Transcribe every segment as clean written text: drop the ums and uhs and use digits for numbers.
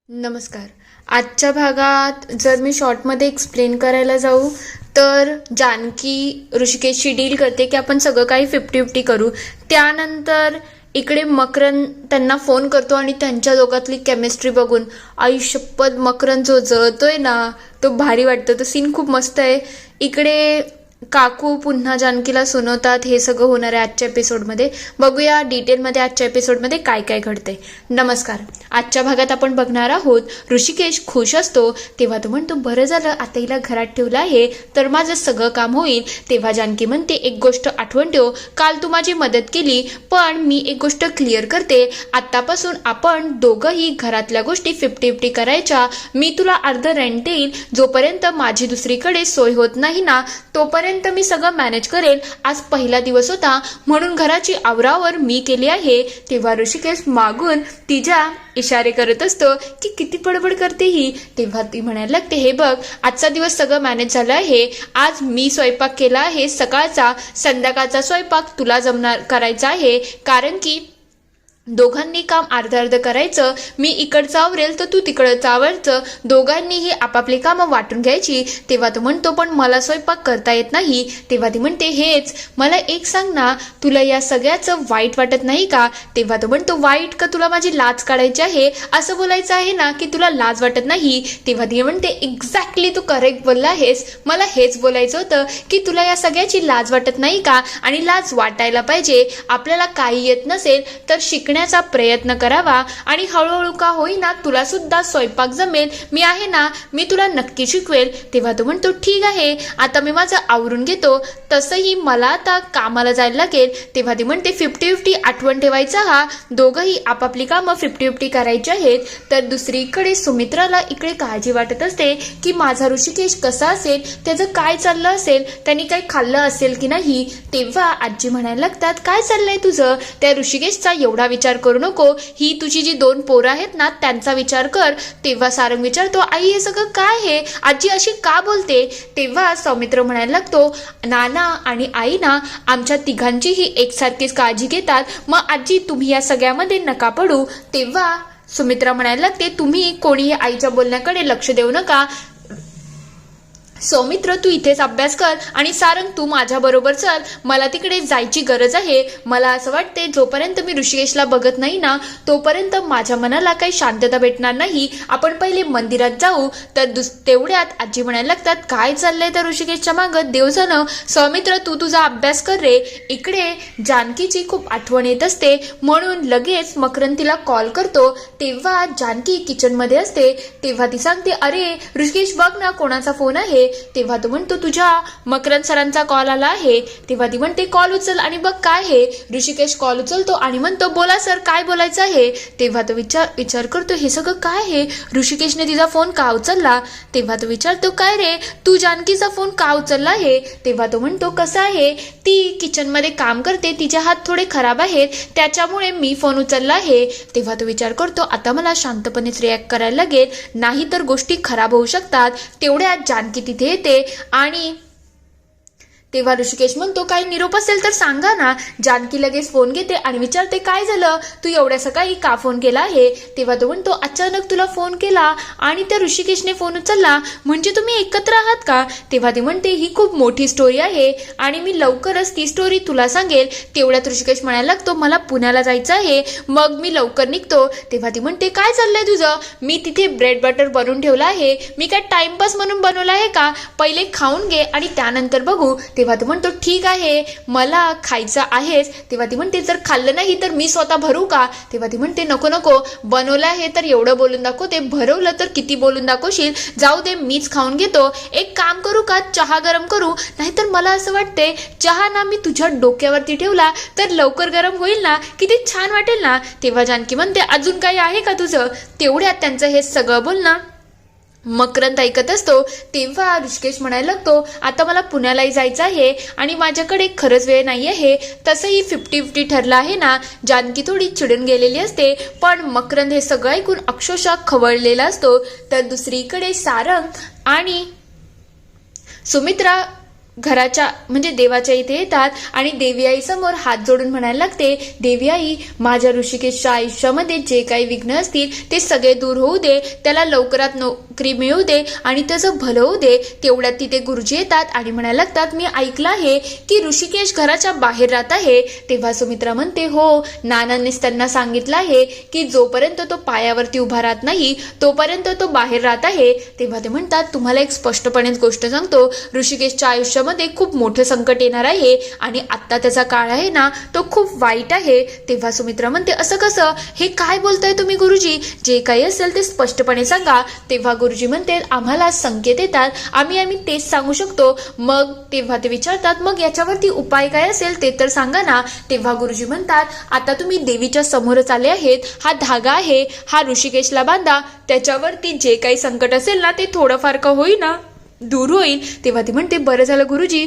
नमस्कार. आजच्या भागात जर मी शॉर्टमध्ये एक्सप्लेन करायला जाऊ तर जानकी ऋषिकेशची डील करते की आपण सगळं काही 50-50 करू. त्यानंतर इकडे मकरन त्यांना फोन करतो आणि त्यांच्या दोघातली केमिस्ट्री बघून आई शपथ मकरन जो जळतोय ना तो भारी वाटतं. तो सीन खूप मस्त आहे. इकडे काकू पुन्हा जानकीला सुनवतात. हे सगळं होणार आहे आजच्या एपिसोडमध्ये. बघूया डिटेलमध्ये आजच्या एपिसोडमध्ये काय काय घडतंय. नमस्कार. आजच्या भागात आपण बघणार आहोत ऋषिकेश खुश असतो तेव्हा तो म्हणतो बरं झालं आता हिला घरात ठेवलं आहे तर माझं सगळं काम होईल. तेव्हा जानकी म्हणते एक गोष्ट आठवण ठेव, काल तू माझी मदत केली पण मी एक गोष्ट क्लिअर करते, आतापासून आपण दोघंही घरातल्या गोष्टी 50-50 करायच्या. मी तुला अर्ध रेंट देईल, जोपर्यंत माझी दुसरीकडे सोय होत नाही ना तोपर्यंत मी सगळं मॅनेज करेल. आज पहिला दिवस होता म्हणून घराची आवरावर मी केली आहे. तेव्हा ऋषिकेश मागून तिच्या इशारे करत असतो की किती बडबड करते ही. तेव्हा ती म्हणायला लागते हे बघ आजचा दिवस सगळं मॅनेज झालं आहे. आज मी स्वयंपाक केला आहे सकाळचा, संध्याकाळचा स्वयंपाक तुला जमणार करायचा आहे कारण की दोघांनी काम अर्ध अर्ध करायचं. मी इकडचं आवरेल तर तू तिकडचं आवरायचं, दोघांनीही आपापली कामं वाटून घ्यायची. तेव्हा तो म्हणतो पण मला स्वयंपाक करता येत नाही. तेव्हा ती म्हणते हेच मला एक सांग ना, तुला या सगळ्याचं वाईट वाटत नाही का? तेव्हा तो म्हणतो वाईट का, तुला माझी लाज काढायची आहे असं बोलायचं आहे ना की तुला लाज वाटत नाही. तेव्हा ती म्हणते एक्झॅक्टली तू करेक्ट बोलला आहेस, मला हेच बोलायचं होतं की तुला या सगळ्याची लाज वाटत नाही का? आणि लाज वाटायला पाहिजे. आपल्याला काही येत नसेल तर शिकण्याचा प्रयत्न करावा आणि हळूहळू का होईना तुला सुद्धा स्वयंपाक जमेल. मी आहे ना, मी तुला नक्की शिकवेल. तेव्हा तो म्हणतो ठीक आहे आता मी माझं आवरून घेतो, तसंही मला आता कामाला जायला लागेल. तेव्हा ती म्हणते 50-50 आठवण ठेवायचा हा, दोघंही आपापली कामं 50-50 करायची आहेत. तर दुसरीकडे सुमित्राला इकडे काळजी वाटत असते की माझा ऋषिकेश कसा असेल, त्याचं काय चाललं असेल, त्यांनी काही खाल्लं असेल की नाही. तेव्हा आजी म्हणायला लागतात काय चाललंय तुझं, त्या ऋषिकेशचा एवढा विचार करू नको, ही तुझी जी 2 पोरं आहेत ना त्यांचा विचार कर. तेव्हा सारंग विचारतो आई हे सगळं काय आहे, आजी अशी का बोलते? तेव्हा सौमित्र म्हणायला लागतो नाना आणि आई ना आमच्या तिघांचीही एकसारखीच काळजी घेतात, मग आजी तुम्ही या सगळ्यामध्ये नका पडू. तेव्हा सुमित्रा म्हणायला लागते तुम्ही कोणीही आईच्या बोलण्याकडे लक्ष देऊ नका. सौमित्र तू इथेच अभ्यास कर आणि सारंग तू माझ्या बरोबर चल, मला तिकडे जायची गरज आहे. मला असं वाटते जोपर्यंत मी ऋषिकेशला बघत नाही ना तोपर्यंत माझ्या मनाला काही शांतता भेटणार नाही. आपण पहिले मंदिरात जाऊ. तर तेवढ्यात आजी म्हणायला लागतात काय चाललंय त्या ऋषिकेशच्या मागं, देवजानं. सौमित्र तू तुझा अभ्यास कर रे. इकडे जानकीची खूप आठवण येत असते म्हणून लगेच मकरन तिला कॉल करतो. तेव्हा जानकी किचनमध्ये असते. तेव्हा ती सांगते अरे ऋषिकेश बघ ना कोणाचा फोन आहे. तेव्हा तो म्हणतो तुझ्या मकरन सरांचा कॉल आला आहे. तेव्हा ती म्हणते कॉल उचल आणि बघ काय आहे. ऋषिकेश कॉल उचलतो आणि म्हणतो बोला सर काय बोलायचं आहे. तेव्हा तो विचार करतो हे सगळं काय आहे, ऋषिकेशने तिचा फोन का उचलला. तेव्हा तो विचारतो काय रे तू जानकीचा फोन का उचलला आहे. तेव्हा तो म्हणतो कसं आहे ती किचनमध्ये काम करते, तिचे हात थोडे खराब आहेत त्याच्यामुळे मी फोन उचलला आहे. तेव्हा तो विचार करतो आता मला शांतपणेच रिॲक्ट करायला लागेल, नाही तर गोष्टी खराब होऊ शकतात. तेवढ्यात जानकी तिथे येते आणि तेव्हा ऋषिकेश म्हणतो काही निरोप असेल तर सांगा ना. जानकी लगेच फोन घेते आणि विचारते काय झालं, तू एवढ्या सकाळी का फोन केला आहे. तेव्हा तो म्हणतो अचानक तुला फोन केला आणि त्या ऋषिकेशने फोन उचलला, म्हणजे तुम्ही एकत्र आहात का. तेव्हा ती म्हणते ही खूप मोठी स्टोरी आहे आणि मी लवकरच ती स्टोरी तुला सांगेल. तेवढ्यात ऋषिकेश म्हणायला लागतो मला पुण्याला जायचं आहे, मग मी लवकर निघतो. तेव्हा ती म्हणते काय चाललंय तुझं, मी तिथे ब्रेड बटर बनवून ठेवला आहे, मी काय टाइमपास म्हणून बनवला आहे का, पहिले खाऊन घे आणि त्यानंतर बघू. तेव्हा तो म्हणतो ठीक आहे मला खायचं आहेच. तेव्हा ती म्हणते जर खाल्लं नाही तर मी स्वतः भरू का. तेव्हा ती म्हणते नको नको बनवलं आहे तर एवढं बोलून दाखवते, भरवलं तर किती बोलून दाखवशील, जाऊ दे मीच खाऊन घेतो. एक काम करू का चहा गरम करू, नाहीतर मला असं वाटते चहा ना मी तुझ्या डोक्यावरती ठेवला तर लवकर गरम होईल ना, किती छान वाटेल ना. तेव्हा जानकी म्हणते अजून काही आहे का तुझं. तेवढ्यात त्यांचं हे सगळं बोलणं मकरंद ऐकत असतो. तेव्हा ऋषिकेश म्हणायला लागतो आता मला पुण्यालाही जायचं आहे आणि माझ्याकडे खरंच वेळ नाही आहे, तसंही 50-50 ठरलं आहे ना. जानकी थोडी चिडून गेलेली असते पण मकरंद हे सगळं ऐकून अक्षरशः खवळलेला असतो. तर दुसरीकडे सारंग आणि सुमित्रा घराच्या म्हणजे देवाच्या इथे येतात आणि देवी आई समोर हात जोडून म्हणायला लागते, देवी आई, माझ्या ऋषिकेशच्या आयुष्यामध्ये जे काही विघ्न असतील ते सगळे दूर होऊ दे, त्याला लवकरात नोकरी मिळू दे आणि त्याचं भलं होऊ दे. तेवढ्यात तिथे गुरुजी येतात आणि म्हणायला लागतात, मी ऐकलं आहे की ऋषिकेश घराच्या बाहेर राहत आहे. तेव्हा सुमित्रा म्हणते, हो, नानांनीच त्यांना सांगितलं आहे की जोपर्यंत तो पायावरती उभा राहत नाही तोपर्यंत तो बाहेर राहत आहे. तेव्हा ते म्हणतात, तुम्हाला एक स्पष्टपणेच गोष्ट सांगतो, ऋषिकेशच्या आयुष्यामध्ये खूप मोठं संकट येणार आहे आणि आता त्याचा काळ आहे ना तो खूप वाईट आहे. तेव्हा सुमित्रा म्हणते, असं कसं, हे काय बोलताय तुम्ही गुरुजी, जे काही असेल ते स्पष्टपणे सांगा. तेव्हा गुरुजी म्हणते, आम्हाला संकेत येतात, आम्ही तेच सांगू शकतो. मग तेव्हा ते विचारतात, मग याच्यावरती उपाय काय असेल ते तर सांगा ना. तेव्हा गुरुजी म्हणतात, आता तुम्ही देवीच्या समोरच आले आहेत, हा धागा आहे, हा ऋषिकेशला बांधा, त्याच्यावरती जे काही संकट असेल ना ते थोडंफार का होईना दूर होईल. तेव्हा ती म्हणते, बरं झालं गुरुजी,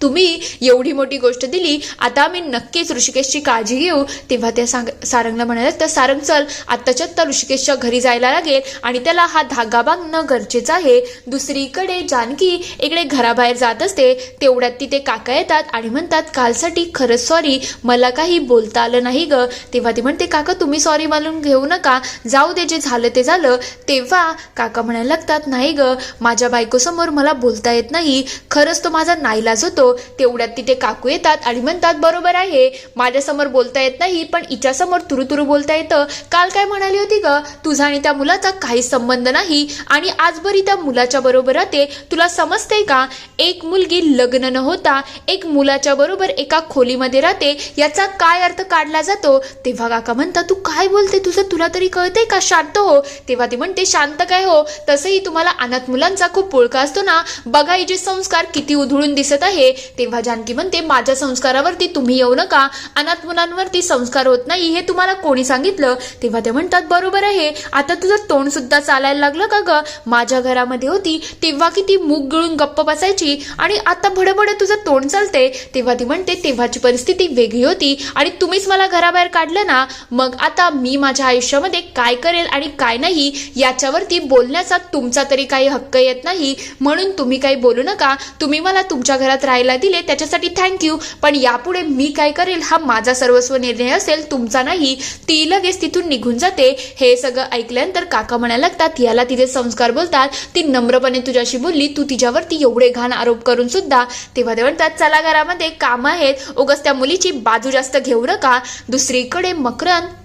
तुम्ही एवढी मोठी गोष्ट दिली, आता आम्ही नक्कीच ऋषिकेशची काळजी घेऊ. तेव्हा त्या सारंगला म्हणाले, तर सारंग चल, आत्ताच्या आत्ता ऋषिकेशच्या घरी जायला लागेल आणि त्याला हा धागा बांधणं गरजेचं आहे. दुसरीकडे जानकी इकडे घराबाहेर जात असते. तेवढ्यात तिथे काका येतात आणि म्हणतात, कालसाठी खरंच सॉरी, मला काही बोलता आलं नाही ग. तेव्हा ती म्हणते, काका तुम्ही सॉरी मानून घेऊ नका, जाऊ दे, जे झालं ते झालं. तेव्हा काका म्हणायला लागतात, नाही ग, माझ्या बायकोसमोर मला बोलता येत नाही, खरंच तो माझा नाईलाज होतो. तेवढ्यात तिथे काकू येतात आणि म्हणतात, बरोबर आहे, माझ्यासमोर बोलता येत नाही पण हिच्या समोर तुरुतुरु बोलता येतं. काल काय म्हणाली होती ग, तुझा आणि त्या मुलाचा काही संबंध नाही आणि आज बरी त्या मुलाच्या बरोबर राहते, तुला समजते का? एक मुलगी लग्न न होता एक मुलाच्या बरोबर एका खोलीमध्ये राहते, याचा काय अर्थ काढला जातो? तेव्हा काका म्हणतात, तू काय बोलते, तुला तरी कळते का, शांत हो. तेव्हा ती म्हणते, शांत काय हो, तसंही तुम्हाला अनाथ मुलांचा खूप पुळका असतो ना, बघा हिचे संस्कार किती उधळून दिसत आहे. तेव्हा जानकी म्हणते, माझ्या संस्कारावरती तुम्ही येऊ नका, अनाथ मुलांवरती संस्कार होत नाही हे तुम्हाला कोणी सांगितलं? तेव्हा ते म्हणतात, बरोबर आहे, आता तुझं तोंड सुद्धा चालायला लागलं का ग? माझ्या घरामध्ये होती तेव्हा किती मूग गिळून गप्प बसायची आणि आता भडभड तुझं तोंड चालते. तेव्हा ती म्हणते, तेव्हाची परिस्थिती वेगळी होती आणि तुम्हीच मला घराबाहेर काढलं ना, मग आता मी माझ्या आयुष्यामध्ये काय करेल आणि काय नाही याच्यावरती बोलण्याचा तुमचा तरी काही हक्क येत नाही, म्हणून तुम्ही काही बोलू नका. तुम्ही मला तुमच्या घरात राहायला दिले त्याच्यासाठी थँक्यू, पण यापुढे मी काय करेल हा माझा सर्वस्व निर्णय असेल, तुमचा नाही. ती लगेच तिथून निघून जाते. हे सगळं ऐकल्यानंतर काका म्हणायला लागतात, याला तिचे संस्कार बोलतात, ती नम्रपणे तुझ्याशी बोलली, तू तिच्यावरती एवढे घाण आरोप करून सुद्धा. तेव्हा ते म्हणतात, चला घरामध्ये काम आहेत, उगाच त्या मुलीची बाजू जास्त घेऊ नका. दुसरीकडे मकरंद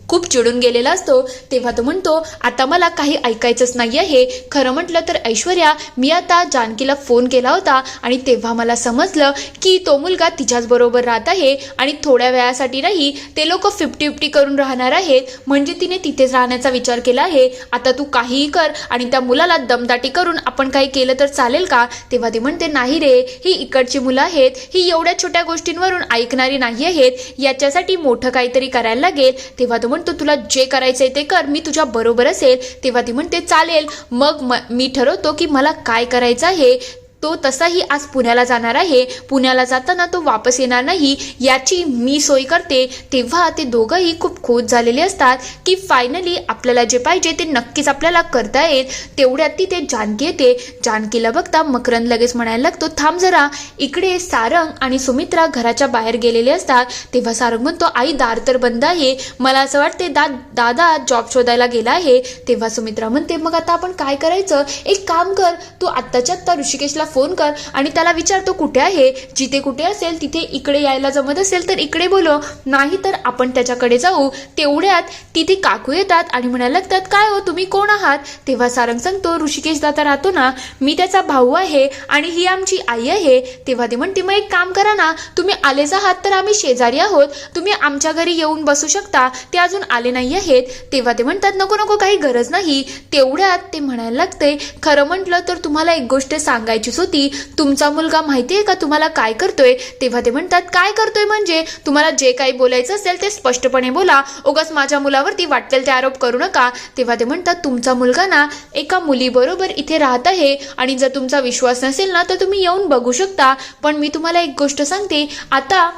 खूप चिडून गेलेला असतो. तेव्हा तो म्हणतो, आता मला काही ऐकायचंच नाही आहे. खरं म्हटलं तर ऐश्वर्या, मी आता जानकीला फोन केला होता आणि तेव्हा मला समजलं की तो मुलगा तिच्याच बरोबर राहत आहे आणि थोड्या वेळासाठी नाही, ते लोक 50-50 करून राहणार आहेत, म्हणजे तिने तिथेच राहण्याचा विचार केला आहे. आता तू काहीही कर आणि त्या मुलाला दमदाटी करून आपण काही केलं तर चालेल का? तेव्हा ती म्हणते, नाही रे, ही इकडची मुलं आहेत, ही एवढ्या छोट्या गोष्टींवरून ऐकणारी नाही आहेत, याच्यासाठी मोठं काहीतरी करायला लागेल. तेव्हा तो म्हणतो, तुला जे करायचंय ते कर, मी तुझ्या बरोबर असेल. तेव्हा ती म्हणते, चालेल, मग मी ठरवतो की मला काय करायचं आहे. तो तसाही आज पुण्याला जाणार आहे, पुण्याला जाताना तो वापस येणार नाही, याची मी सोय करते. तेव्हा ते दोघंही खूप खुश झालेले असतात की फायनली आपल्याला जे पाहिजे ते नक्कीच आपल्याला करता येईल. तेवढ्यात तिथे जानकी येते. जानकीला बघता मकरंद लगेच म्हणायला लागतो, थांब जरा. इकडे सारंग आणि सुमित्रा घराच्या बाहेर गेलेले असतात. तेव्हा सारंग म्हणतो, आई दार तर बंद आहे, मला असं वाटते दादा जॉब शोधायला गेला आहे. तेव्हा सुमित्रा म्हणते, मग आता आपण काय करायचं? एक काम कर, तू आत्ताच्या आत्ता ऋषिकेशला फोन कर आणि त्याला विचारतो कुठे आहे. जिथे कुठे असेल तिथे इकडे यायला जमत असेल तर इकडे बोलव, नाही तर आपण त्याच्याकडे जाऊ. तेवढ्यात तिथे काकू येतात आणि म्हणायला लागतात, काय हो, तुम्ही कोण आहात? तेव्हा सारंग सांगतो, ऋषिकेश दादा राहतो ना, मी त्याचा भाऊ आहे आणि ही आमची आई आहे. तेव्हा ते म्हणते, मग एक काम करा ना, तुम्ही आलेच आहात तर आम्ही शेजारी आहोत, तुम्ही आमच्या घरी येऊन बसू शकता, ते अजून आले नाही आहेत. तेव्हा ते म्हणतात, नको नको, काही गरज नाही. तेवढ्यात ते म्हणायला लागते, खरं म्हटलं तर तुम्हाला एक गोष्ट सांगायचीच होती, तुमचा मुलगा माहितीये का तुम्हाला काय करतोय? तेव्हा ते म्हणतात, काय करतोय म्हणजे? तुम्हाला जे काही बोलायचं असेल ते स्पष्टपणे बोला, उगाच माझ्या मुलावरती वाटेल ते आरोप करू नका. तेव्हा ते म्हणतात, तुमचा मुलगा ना एका मुलीबरोबर इथे राहत आहे आणि जर तुमचा विश्वास नसेल ना तर तुम्ही येऊन बघू शकता, पण मी तुम्हाला एक गोष्ट सांगते, आता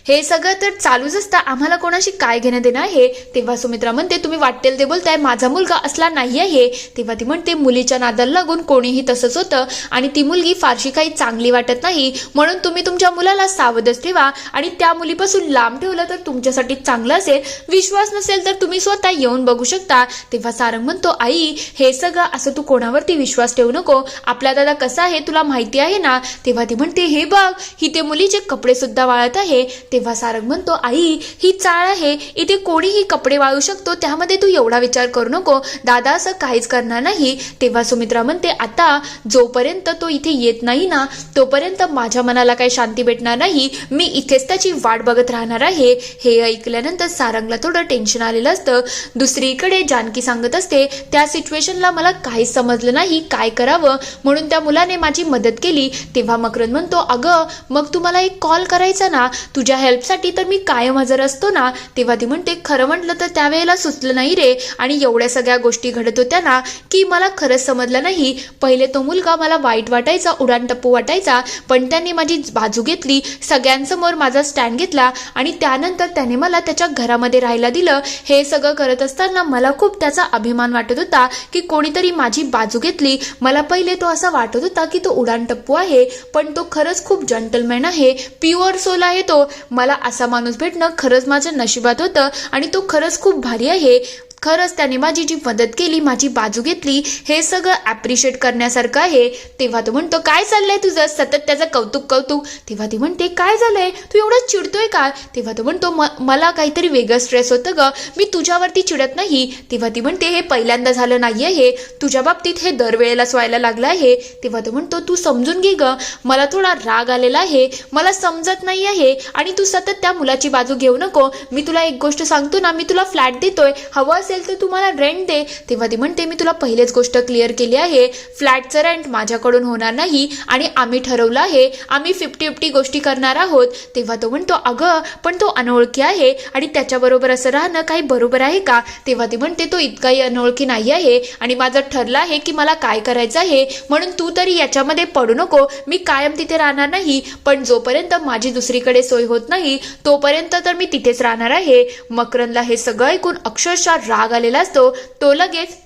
हे सगळं तर चालूच असतं, आम्हाला कोणाशी काय घेणं देणं आहे. तेव्हा सुमित्रा म्हणते तुम्ही वाटेल ते बोलताय, माझा मुलगा असला नाही आहे. तेव्हा ती म्हणते मुलीच्या नादाला लागून कोणीही तसंच होतं आणि ती मुलगी फारशी काही चांगली वाटत नाही, म्हणून तुम्ही तुमच्या मुलाला सावधच ठेवा आणि त्या मुलीपासून लांब ठेवलं तर तुमच्यासाठी चांगलं असेल. विश्वास नसेल तर तुम्ही स्वतः येऊन बघू शकता. तेव्हा सारंग म्हणतो आई हे सगळं असं तू कोणावरती विश्वास ठेवू नको, आपला दादा कसा आहे तुला माहिती आहे ना. तेव्हा ती म्हणते हे बघ ही ते मुलीचे कपडे सुद्धा वाळत आहे. तेव्हा सारंग म्हणतो आई ही चाळ आहे, इथे कोणीही कपडे वाळू शकतो, त्यामध्ये तू एवढा विचार करू नको, दादा असं काहीच करणार नाही. तेव्हा सुमित्रा म्हणते आता जोपर्यंत तो इथे येत नाही ना तोपर्यंत माझ्या मनाला काही शांती भेटणार नाही, मी इथेच त्याची वाट बघत राहणार आहे. हे ऐकल्यानंतर सारंगला थोडं टेन्शन आलेलं असतं. दुसरीकडे जानकी सांगत असते त्या सिच्युएशनला मला काहीच समजलं नाही काय करावं, म्हणून त्या मुलाने माझी मदत केली. तेव्हा मकरंद म्हणतो अगं मग तू मला एक कॉल करायचा ना, तुझ्या हेल्पसाठी तर मी कायम हजर असतो ना. तेव्हा ती म्हणते खरं म्हटलं तर त्यावेळेला सुचलं नाही रे, आणि एवढ्या सगळ्या गोष्टी घडत होत्या ना की मला खरंच समजलं नाही. पहिले तो मुलगा मला वाईट वाटायचा, उडाणटप्पू वाटायचा, पण त्याने माझी बाजू घेतली, सगळ्यांसमोर माझा स्टँड घेतला आणि त्यानंतर त्याने मला त्याच्या घरामध्ये राहायला दिलं. हे सगळं करत असताना मला खूप त्याचा अभिमान वाटत होता की कोणीतरी माझी बाजू घेतली. मला पहिले तो असा वाटत होता की तो उडाणटप्पू आहे, पण तो खरंच खूप जंटलमॅन आहे, प्युअर सोल आहे तो. मला असा माणूस भेटणं खरंच माझ्या नशिबात होतं आणि तो खरंच खूप भारी आहे. खरंच त्याने माझी जी मदत केली, माझी बाजू घेतली, हे सगळं ॲप्रिशिएट करण्यासारखं आहे. तेव्हा तो म्हणतो काय चाललंय तुझं, सतत त्याचं कौतुक कौतुक. तेव्हा ती म्हणते काय झालंय तू एवढं चिडतोय का. तेव्हा तो म्हणतो मला काहीतरी वेगळं स्ट्रेस होतं ग, मी तुझ्यावरती चिडत नाही. तेव्हा ती म्हणते हे पहिल्यांदा झालं नाही आहे, तुझ्या बाबतीत हे दरवेळेलाच व्हायला लागलं आहे. तेव्हा तो म्हणतो तू समजून घे ग, मला थोडा राग आलेला आहे, मला समजत नाही आहे आणि तू सतत त्या मुलाची बाजू घेऊ नको. मी तुला एक गोष्ट सांगतो ना, मी तुला फ्लॅट देतोय, हवं असेल तर तुम्हाला रेंट दे. तेव्हा ती म्हणते मी तुला पहिलेच गोष्ट क्लिअर केली आहे, फ्लॅटचं रेंट माझ्याकडून होणार नाही आणि आम्ही ठरवलं आहे आम्ही 50-50 गोष्टी करणार आहोत. तेव्हा तो म्हणतो अगं पण तो अनोळखी आहे आणि त्याच्याबरोबर असं राहणं काही बरोबर आहे का. तेव्हा ती म्हणते तो इतकाही अनोळखी नाही आहे आणि माझं ठरलं आहे की मला काय करायचं आहे, म्हणून तू तरी याच्यामध्ये पडू नको. मी कायम तिथे राहणार नाही, पण जोपर्यंत माझी दुसरीकडे सोय होत नाही तोपर्यंत तर मी तिथेच राहणार आहे. मकरंदला हे सगळं ऐकून अक्षरशः राग आलेला असतो. तो लगेच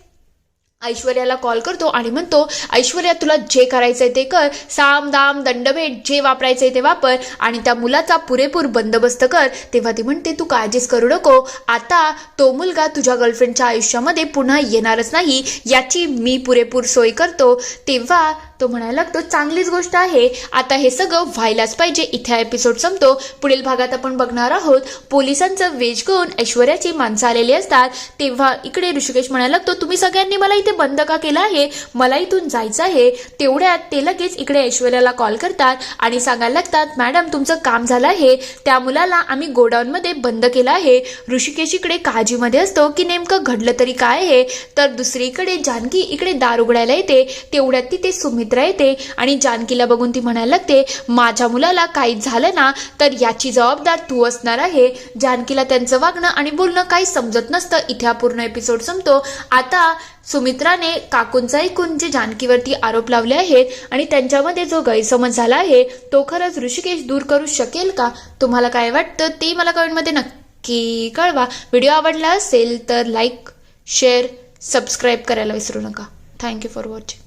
ऐश्वर्याला कॉल करतो आणि म्हणतो ऐश्वर्या तुला जे करायचंय ते कर, साम दाम दंडभेद जे वापरायचंय ते वापर आणि त्या मुलाचा पुरेपूर बंदोबस्त कर. तेव्हा ती म्हणते तू काळजीच करू नको, आता तो मुलगा तुझ्या गर्लफ्रेंडच्या आयुष्यामध्ये पुन्हा येणारच नाही, याची मी पुरेपूर सोय करतो. तेव्हा तो म्हणायला लागतो चांगलीच गोष्ट आहे, आता हे सगळं व्हायलाच पाहिजे. इथे एपिसोड संपतो. पुढील भागात आपण बघणार आहोत पोलिसांचं वेश घेऊन ऐश्वर्याची माणसं आलेली असतात. तेव्हा इकडे ऋषिकेश म्हणायला लागतो तुम्ही सगळ्यांनी मला इथे बंद का केलं आहे, मला इथून जायचं आहे. तेवढ्यात ते लगेच इकडे ऐश्वर्याला कॉल करतात आणि सांगायला लागतात मॅडम तुमचं काम झालं आहे, त्या मुलाला आम्ही गोडाऊनमध्ये बंद केलं आहे. ऋषिकेश इकडे काळजीमध्ये असतो की नेमकं घडलं तरी काय आहे. तर दुसरीकडे जानकी इकडे दार उघडायला येते. तेवढ्यात तिथे सुमित्रा येते आणि जानकीला बघून ती म्हणायला लागते माझ्या मुलाला काही झालं ना तर याची जबाबदार तू असणार आहे. जानकीला त्यांचं वागणं आणि बोलणं काही समजत नसतं. इथे हा पूर्ण एपिसोड संपतो. आता सुमित्राने काकूंचा ऐकून जे जानकीवरती आरोप लावले आहेत आणि त्यांच्यामध्ये जो गैरसमज झाला आहे तो खरंच ऋषिकेश दूर करू शकेल का, तुम्हाला काय वाटतं ते मला कमेंटमध्ये नक्की कळवा. व्हिडिओ आवडला असेल तर लाईक शेअर सबस्क्राईब करायला विसरू नका. Thank you for watching.